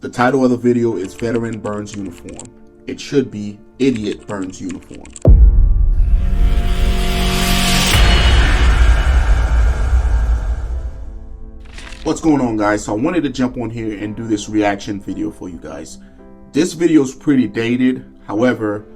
The title of the video is Veteran Burns Uniform. It should be Idiot Burns Uniform. What's going on, guys? So I wanted to jump on here and do this reaction video for you guys. This video is pretty dated. However,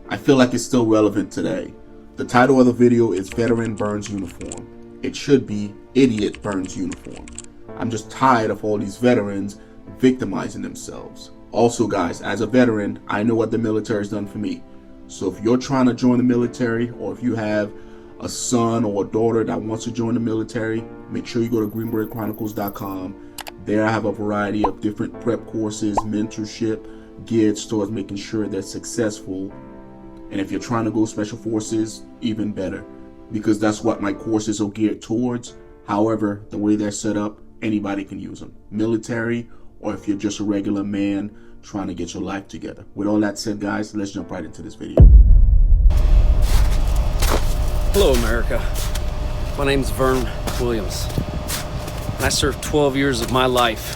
I feel like it's still relevant today. The title of the video is Veteran Burns Uniform. It should be Idiot Burns Uniform. I'm just tired of all these veterans victimizing themselves. Also, guys, as a veteran, I know what the military has done for me. So if you're trying to join the military, or if you have a son or a daughter that wants to join the military, make sure you go to greenberetchronicles.com. There I have a variety of different prep courses, mentorship, geared towards making sure they're successful. And if you're trying to go special forces, even better, because that's what my courses are geared towards. However, the way they're set up, anybody can use them. Military, or if you're just a regular man trying to get your life together. With all that said, guys, let's jump right into this video. Hello, America. My name's Vern Williams, and I served 12 years of my life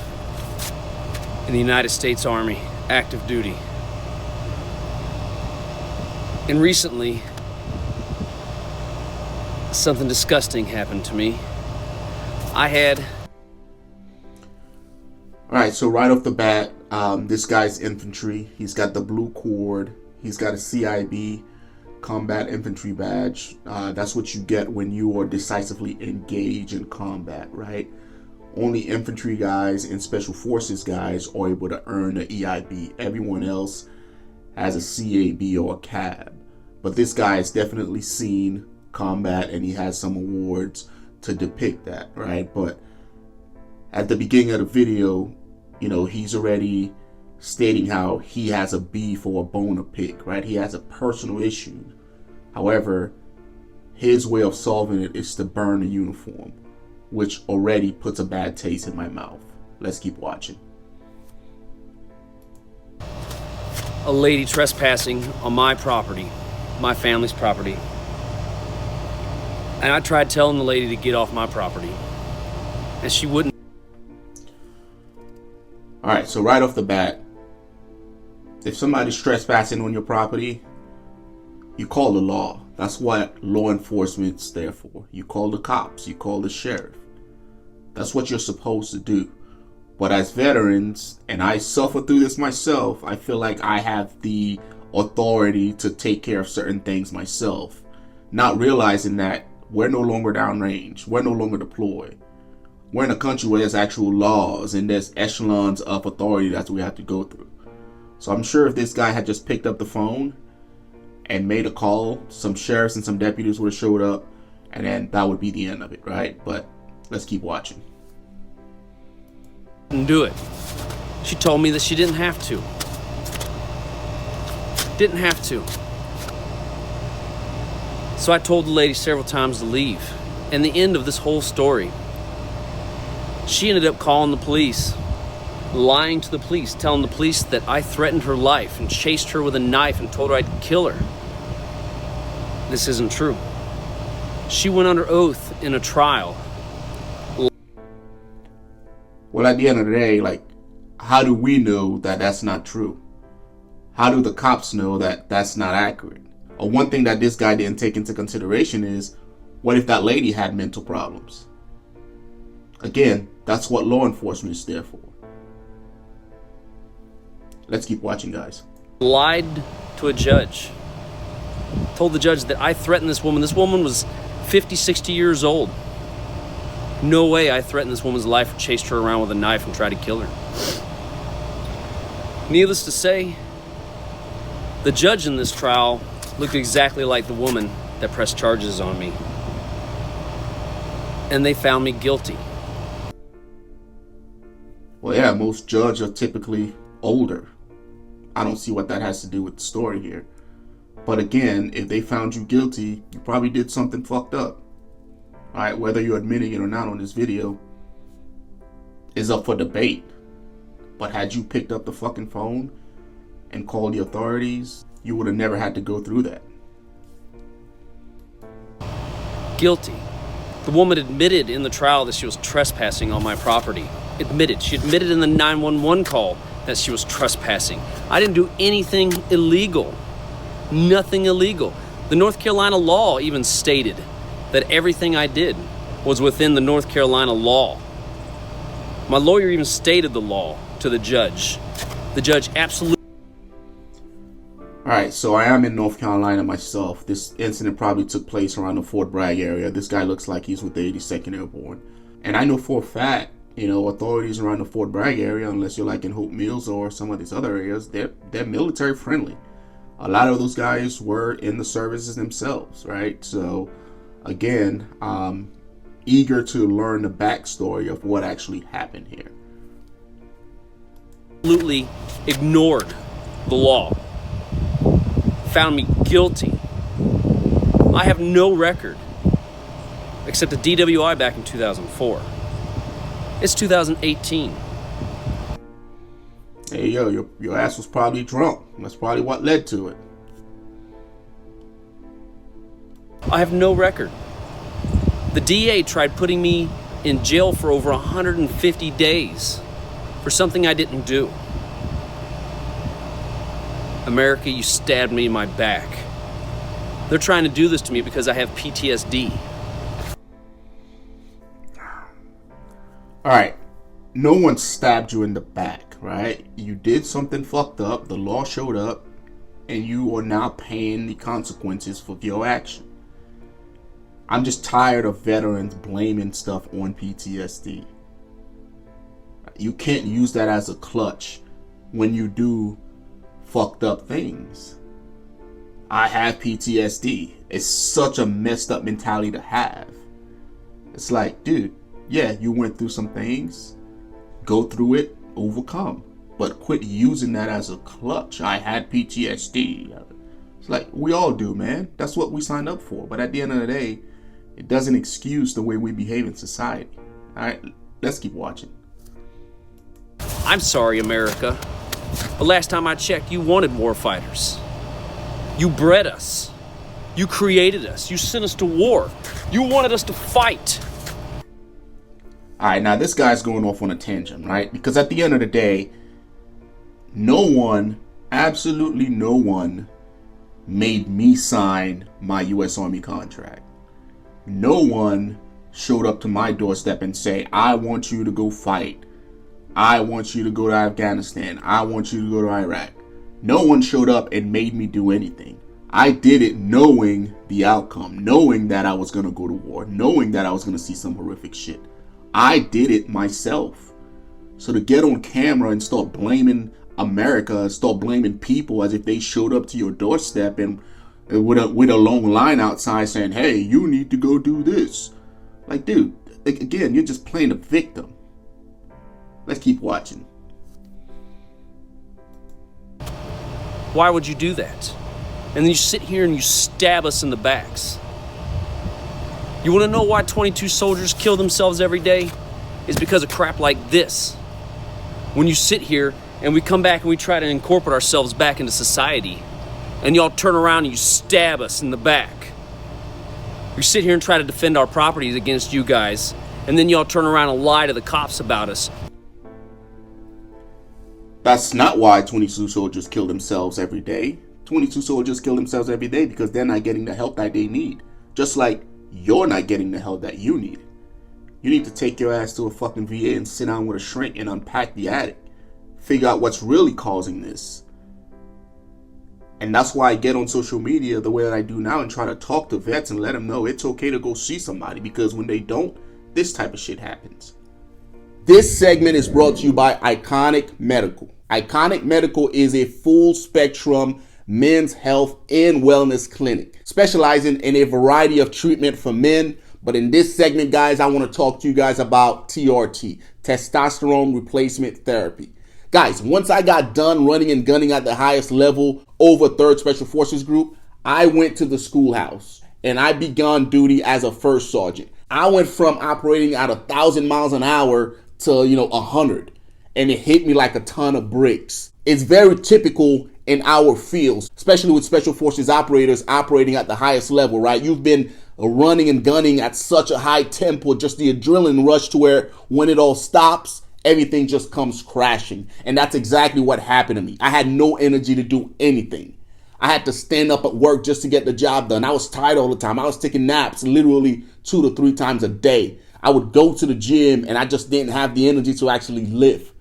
in the United States Army, active duty. And recently, something disgusting happened to me. Alright, so right off the bat, this guy's infantry. He's got the blue cord. He's got a CIB, combat infantry badge. That's what you get when you are decisively engaged in combat, right? Only infantry guys and special forces guys are able to earn the EIB. Everyone else has a CAB or a CAB. But this guy has definitely seen combat, and he has some awards to depict that, right? But at the beginning of the video, you know, he's already stating how he has a beef or a bone to pick, right? He has a personal issue. However, his way of solving it is to burn the uniform, which already puts a bad taste in my mouth. Let's keep watching. A lady trespassing on my property, my family's property. And I tried telling the lady to get off my property, and she wouldn't. Alright, so right off the bat, if somebody's trespassing on your property, you call the law. That's what law enforcement's there for. You call the cops, you call the sheriff. That's what you're supposed to do. But as veterans, and I suffer through this myself, I feel like I have the authority to take care of certain things myself, not realizing that we're no longer downrange, we're no longer deployed. We're in a country where there's actual laws and there's echelons of authority that we have to go through. So I'm sure if this guy had just picked up the phone and made a call, some sheriffs and some deputies would have showed up, and then that would be the end of it, right? But let's keep watching. Didn't do it. She told me that she didn't have to. Didn't have to. So I told the lady several times to leave. And the end of this whole story, she ended up calling the police, lying to the police, telling the police that I threatened her life and chased her with a knife and told her I'd kill her. This isn't true. She went under oath in a trial. Well, at the end of the day, like, how do we know that that's not true? How do the cops know that that's not accurate? Or one thing that this guy didn't take into consideration is, what if that lady had mental problems? Again, that's what law enforcement is there for. Let's keep watching, guys. Lied to a judge. Told the judge that I threatened this woman. This woman was 50, 60 years old. No way I threatened this woman's life or chased her around with a knife and tried to kill her. Needless to say, the judge in this trial looked exactly like the woman that pressed charges on me. And they found me guilty. Well, yeah, most judges are typically older. I don't see what that has to do with the story here. But again, if they found you guilty, you probably did something fucked up. Alright, whether you're admitting it or not on this video is up for debate. But had you picked up the fucking phone and called the authorities, you would have never had to go through that. Guilty. The woman admitted in the trial that she was trespassing on my property. She admitted in the 911 call that she was trespassing. I didn't do anything illegal. Nothing illegal. The North Carolina law even stated that everything I did was within the North Carolina law. My lawyer even stated the law to the judge. The judge absolutely... Alright, so I am in North Carolina myself. This incident probably took place around the Fort Bragg area. This guy looks like he's with the 82nd Airborne. And I know for a fact, authorities around the Fort Bragg area, unless you're like in Hope Mills or some of these other areas, they're military friendly. A lot of those guys were in the services themselves, right? So, again, eager to learn the backstory of what actually happened here. Absolutely ignored the law. Found me guilty. I have no record except a DWI back in 2004. It's 2018. Hey, yo, your ass was probably drunk. That's probably what led to it. I have no record. The DA tried putting me in jail for over 150 days for something I didn't do. America, you stabbed me in my back. They're trying to do this to me because I have PTSD. Alright, no one stabbed you in the back, right? You did something fucked up, the law showed up, and you are now paying the consequences for your action. I'm just tired of veterans blaming stuff on PTSD. You can't use that as a clutch when you do fucked up things. I have PTSD. It's such a messed up mentality to have. It's like, dude, yeah, you went through some things. Go through it, overcome. But quit using that as a clutch. I had PTSD. It's like, we all do, man. That's what we signed up for. But at the end of the day, it doesn't excuse the way we behave in society. Alright, let's keep watching. I'm sorry, America. The last time I checked, you wanted war fighters. You bred us. You created us. You sent us to war. You wanted us to fight. Alright, now this guy's going off on a tangent, right? Because at the end of the day, no one, absolutely no one, made me sign my U.S. Army contract. No one showed up to my doorstep and say, I want you to go fight. I want you to go to Afghanistan. I want you to go to Iraq. No one showed up and made me do anything. I did it knowing the outcome, knowing that I was going to go to war, knowing that I was going to see some horrific shit. I did it myself. So to get on camera and start blaming America, start blaming people as if they showed up to your doorstep and with a long line outside saying, hey, you need to go do this. Like, dude, again, you're just playing a victim. Let's keep watching. Why would you do that? And then you sit here and you stab us in the backs. You want to know why 22 soldiers kill themselves every day? It's because of crap like this. When you sit here and we come back and we try to incorporate ourselves back into society, and y'all turn around and you stab us in the back. We sit here and try to defend our properties against you guys, and then y'all turn around and lie to the cops about us. That's not why 22 soldiers kill themselves every day. 22 soldiers kill themselves every day because they're not getting the help that they need. Just like you're not getting the help that you need. You need to take your ass to a fucking VA and sit down with a shrink and unpack the attic. Figure out what's really causing this. And that's why I get on social media the way that I do now and try to talk to vets and let them know it's okay to go see somebody, because when they don't, this type of shit happens. This segment is brought to you by Iconic Medical. Iconic Medical is a full spectrum men's health and wellness clinic specializing in a variety of treatment for men. But in this segment, guys, I want to talk to you guys about TRT, testosterone replacement therapy. Guys, once I got done running and gunning at the highest level over 3rd Special Forces Group, I went to the schoolhouse and I began duty as a first sergeant. I went from operating at 1,000 miles an hour to, 100. And it hit me like a ton of bricks. It's very typical in our fields, especially with Special Forces operators operating at the highest level, right? You've been running and gunning at such a high tempo, just the adrenaline rush to where when it all stops, everything just comes crashing. And that's exactly what happened to me. I had no energy to do anything. I had to stand up at work just to get the job done. I was tired all the time. I was taking naps literally 2 to 3 times a day. I would go to the gym and I just didn't have the energy to actually lift.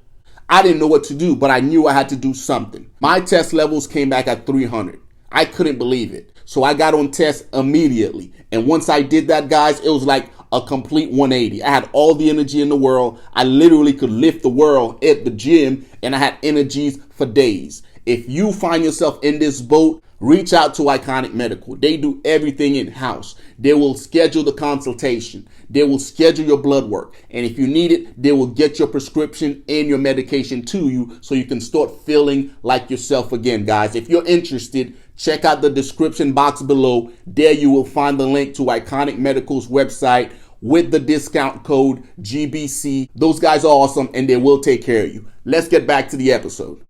I didn't know what to do, but I knew I had to do something. My test levels came back at 300. I couldn't believe it. So I got on test immediately. And once I did that, guys, it was like a complete 180. I had all the energy in the world. I literally could lift the world at the gym, and I had energies for days. If you find yourself in this boat, reach out to Iconic Medical. They do everything in-house. They will schedule the consultation. They will schedule your blood work. And if you need it, they will get your prescription and your medication to you so you can start feeling like yourself again, guys. If you're interested, check out the description box below. There you will find the link to Iconic Medical's website with the discount code GBC. Those guys are awesome and they will take care of you. Let's get back to the episode.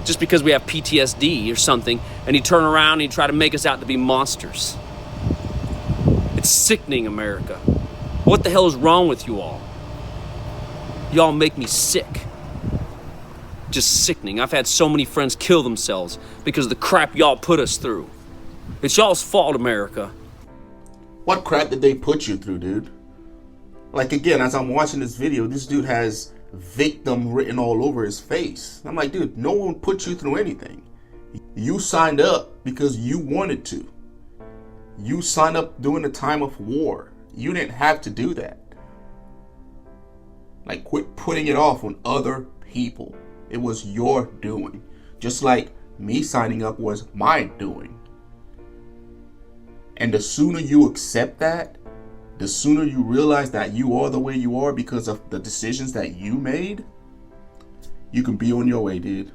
Just because we have PTSD or something, and you turn around and you try to make us out to be monsters. It's sickening, America. What the hell is wrong with you all? Y'all make me sick. Just sickening. I've had so many friends kill themselves because of the crap y'all put us through. It's y'all's fault, America. What crap did they put you through, dude? Like, again, as I'm watching this video, this dude has victim written all over his face. I'm like, dude, no one put you through anything. You signed up because you wanted to. You signed up during the time of war. You didn't have to do that. Like, quit putting it off on other people. It was your doing. Just like me signing up was my doing. And the sooner you accept that, the sooner you realize that you are the way you are because of the decisions that you made, you can be on your way, dude.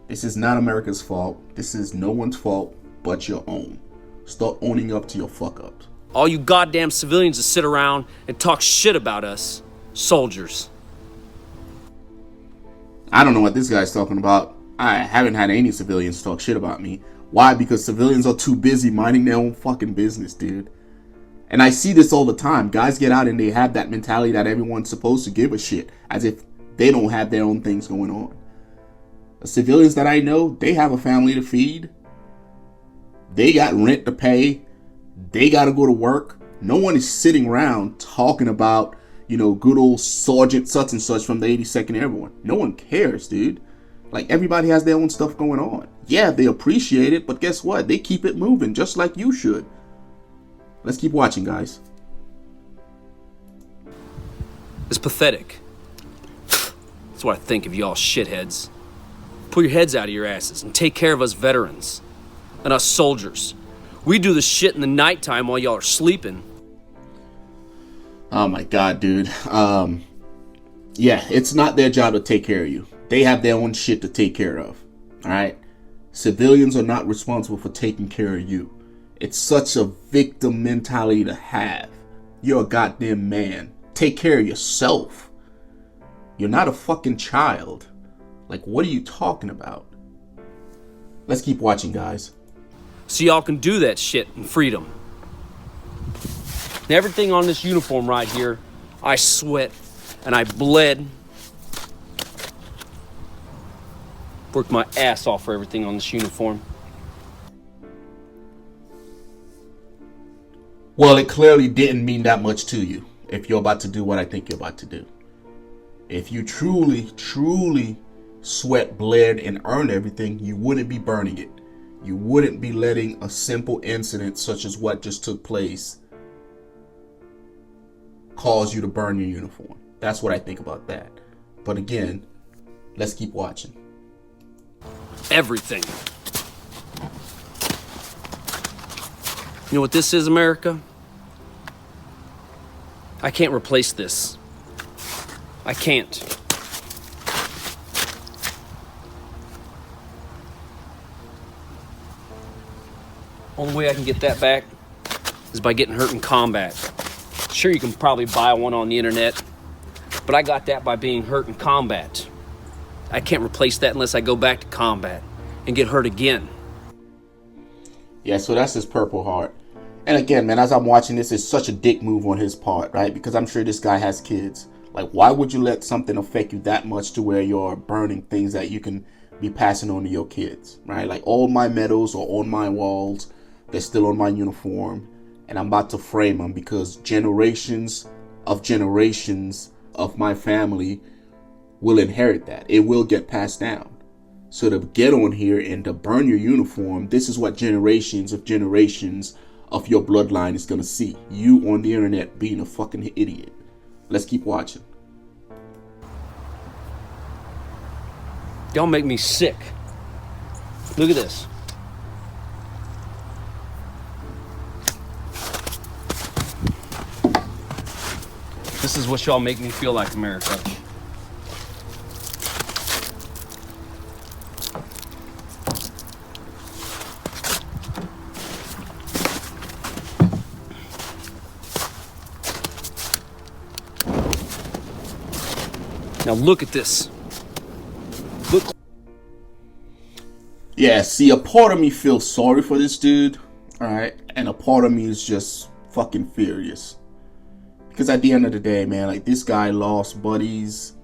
This is not America's fault. This is no one's fault but your own. Start owning up to your fuck ups. All you goddamn civilians that sit around and talk shit about us, soldiers. I don't know what this guy's talking about. I haven't had any civilians talk shit about me. Why? Because civilians are too busy minding their own fucking business, dude. And I see this all the time. Guys get out and they have that mentality that everyone's supposed to give a shit, as if they don't have their own things going on. The civilians that I know, they have a family to feed. They got rent to pay. They got to go to work. No one is sitting around talking about, good old Sergeant such and such from the 82nd Airborne. No one cares, dude. Like, everybody has their own stuff going on. Yeah, they appreciate it, but guess what? They keep it moving just like you should. Let's keep watching, guys. It's pathetic. That's what I think of y'all shitheads. Pull your heads out of your asses and take care of us veterans and us soldiers. We do the shit in the nighttime while y'all are sleeping. Oh my God, dude. Yeah, it's not their job to take care of you. They have their own shit to take care of. All right? Civilians are not responsible for taking care of you. It's such a victim mentality to have. You're a goddamn man. Take care of yourself. You're not a fucking child. Like, what are you talking about? Let's keep watching, guys. So y'all can do that shit in freedom. And everything on this uniform right here, I sweat and I bled. Worked my ass off for everything on this uniform. Well, it clearly didn't mean that much to you if you're about to do what I think you're about to do. If you truly, truly sweat, bled, and earned everything, you wouldn't be burning it. You wouldn't be letting a simple incident such as what just took place cause you to burn your uniform. That's what I think about that. But again, let's keep watching. Everything. You know what this is, America? I can't replace this. I can't. Only way I can get that back is by getting hurt in combat. Sure, you can probably buy one on the internet, but I got that by being hurt in combat. I can't replace that unless I go back to combat and get hurt again. Yeah, so that's his Purple Heart. And again, man, as I'm watching this, it's such a dick move on his part, right? Because I'm sure this guy has kids. Like, why would you let something affect you that much to where you're burning things that you can be passing on to your kids, right? Like, all my medals are on my walls. They're still on my uniform. And I'm about to frame them because generations of my family will inherit that. It will get passed down. So to get on here and to burn your uniform, this is what generations of your bloodline is going to see. You on the internet being a fucking idiot. Let's keep watching. Y'all make me sick. Look at this. This is what y'all make me feel like, America. Now look at this. Look. Yeah, see, a part of me feels sorry for this dude, alright? And a part of me is just fucking furious. Because at the end of the day, man, like, this guy lost buddies.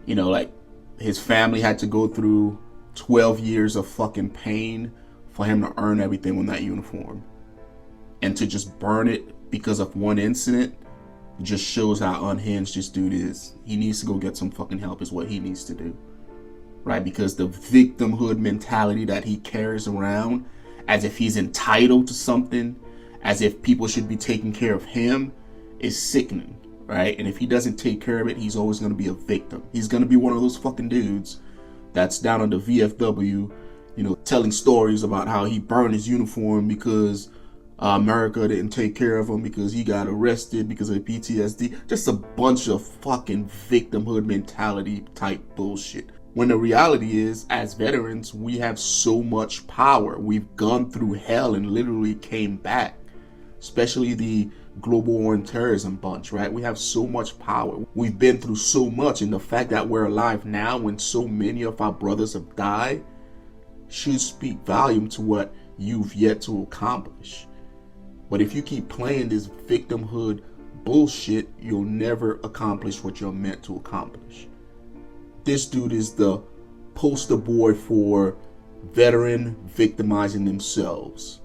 You know, like, his family had to go through 12 years of fucking pain for him to earn everything on that uniform. And to just burn it because of one incident just shows how unhinged this dude is. He needs to go get some fucking help is what he needs to do. Right? Because the victimhood mentality that he carries around as if he's entitled to something, as if people should be taking care of him, is sickening. Right? And if he doesn't take care of it, he's always going to be a victim. He's going to be one of those fucking dudes that's down on the VFW, you know, telling stories about how he burned his uniform because America didn't take care of him, because he got arrested because of PTSD. Just a bunch of fucking victimhood mentality type bullshit. When the reality is, as veterans, we have so much power. We've gone through hell and literally came back. Especially the global war and terrorism bunch, right? We have so much power. We've been through so much, and the fact that we're alive now when so many of our brothers have died should speak volume to what you've yet to accomplish. But if you keep playing this victimhood bullshit, you'll never accomplish what you're meant to accomplish. This dude is the poster boy for veteran victimizing themselves.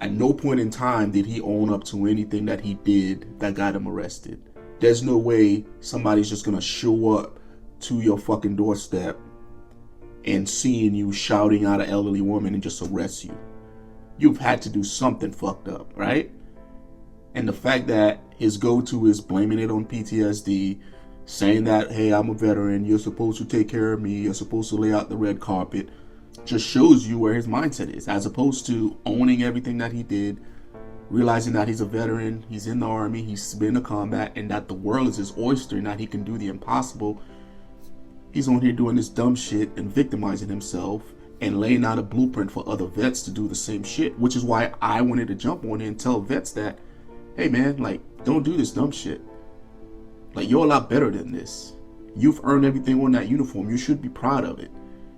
At no point in time did he own up to anything that he did that got him arrested. There's no way somebody's just gonna show up to your fucking doorstep and seeing you shouting at an elderly woman and just arrest you. You've had to do something fucked up, right? And the fact that his go-to is blaming it on PTSD, saying that, hey, I'm a veteran, you're supposed to take care of me, you're supposed to lay out the red carpet, just shows you where his mindset is, as opposed to owning everything that he did, realizing that he's a veteran, he's in the army, he's been to combat, and that the world is his oyster and that he can do the impossible. He's on here doing this dumb shit and victimizing himself and laying out a blueprint for other vets to do the same shit, which is why I wanted to jump on it and tell vets that, hey man, like, don't do this dumb shit. Like, you're a lot better than this. You've earned everything on that uniform. You should be proud of it.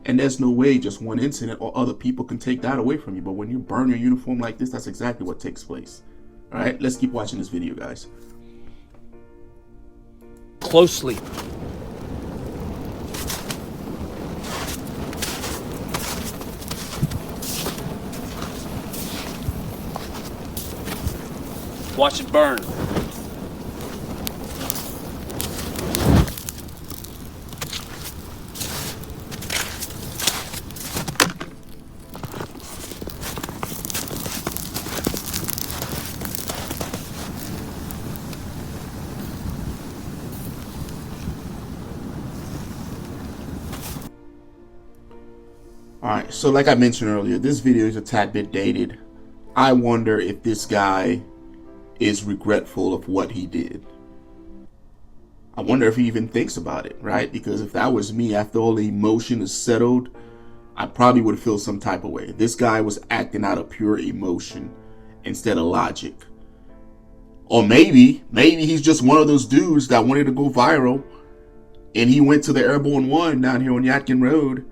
And there's no way just one incident or other people can take that away from you. But when you burn your uniform like this, that's exactly what takes place. All right, let's keep watching this video, guys. Closely. Watch it burn. Alright, so like I mentioned earlier, this video is a tad bit dated. I wonder if this guy is regretful of what he did. I wonder if he even thinks about it, right? Because if that was me, after all the emotion is settled, I probably would feel some type of way. This guy was acting out of pure emotion instead of logic. Or maybe he's just one of those dudes that wanted to go viral, and he went to the Airborne 1 down here on Yadkin Road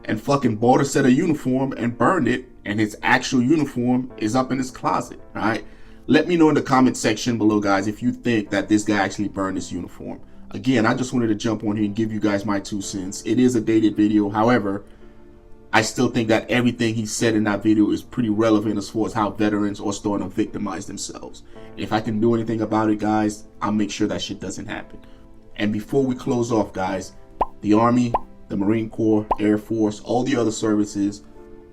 and fucking bought a set of uniform and burned it, and his actual uniform is up in his closet, right? Let me know in the comment section below, guys, if you think that this guy actually burned his uniform. Again, I just wanted to jump on here and give you guys my 2 cents. It is a dated video. However, I still think that everything he said in that video is pretty relevant as far as how veterans are starting to victimize themselves. If I can do anything about it, guys, I'll make sure that shit doesn't happen. And before we close off, guys, the Army, the Marine Corps, Air Force, all the other services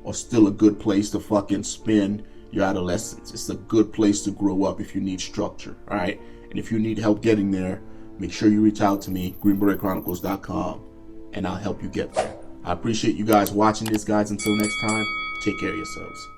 are still a good place to fucking spend your adolescence. It's a good place to grow up if you need structure, all right? And if you need help getting there, make sure you reach out to me, greenberetchronicles.com, and I'll help you get there. I appreciate you guys watching this, guys. Until next time, take care of yourselves.